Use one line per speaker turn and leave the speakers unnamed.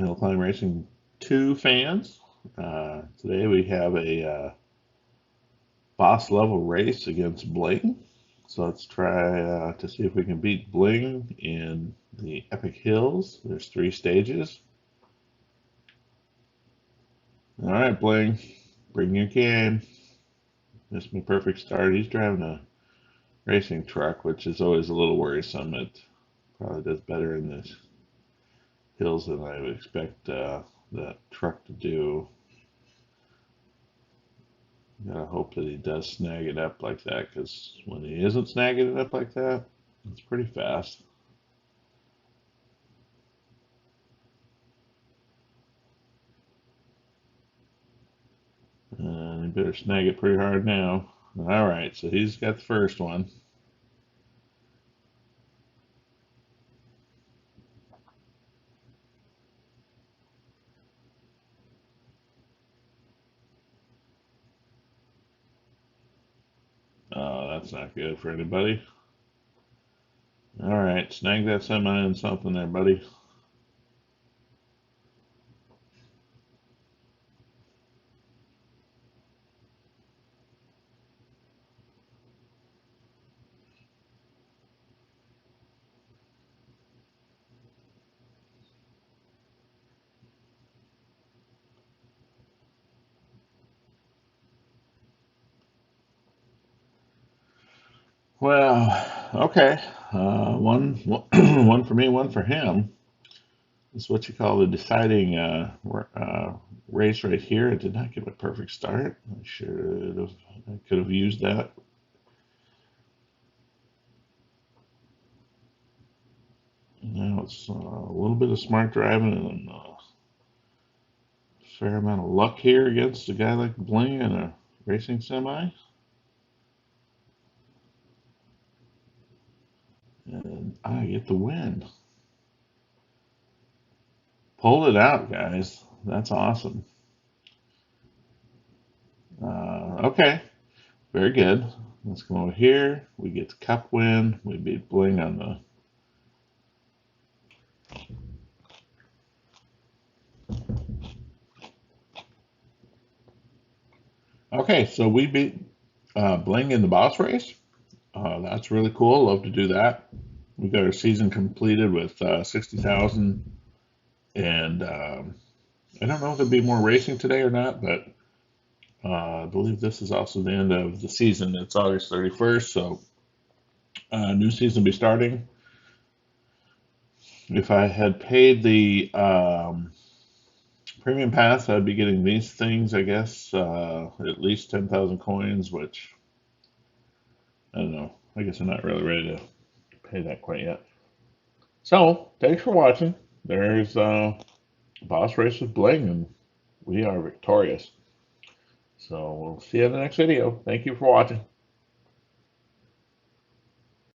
Hill Climb Racing 2 fans. Today we have a boss level race against Bling. So let's try to see if we can beat Bling in the Epic Hills. There's 3 stages. All right, Bling, bring your game. Missed my perfect start. He's driving a racing truck, which is always a little worrisome. It probably does better in this hills than I would expect that truck to do. Gotta hope that he does snag it up like that, because when he isn't snagging it up like that, it's pretty fast. And he better snag it pretty hard now. All right, so he's got the first one. Oh, that's not good for anybody. All right, snag that semi and something there, buddy. Well, okay. One, one for me, one for him. This is what you call the deciding race right here. I did not get a perfect start. I could have used that. Now it's a little bit of smart driving and a fair amount of luck here against a guy like Bling and a racing semi. And I get the win. Pulled it out, guys. That's awesome. Okay, very good. Let's go over here. We get the cup win. We beat Bling on the. Okay, so we beat Bling in the boss race. That's really cool. Love to do that. We got our season completed with 60,000, and I don't know if there'll be more racing today or not, but I believe this is also the end of the season. It's August 31st, so new season will be starting. If I had paid the premium pass, I'd be getting these things, I guess, at least 10,000 coins, which I don't know. I guess I'm not really ready to pay that quite yet. So, thanks for watching. There's Boss Race with Bling, and we are victorious. So, we'll see you in the next video. Thank you for watching.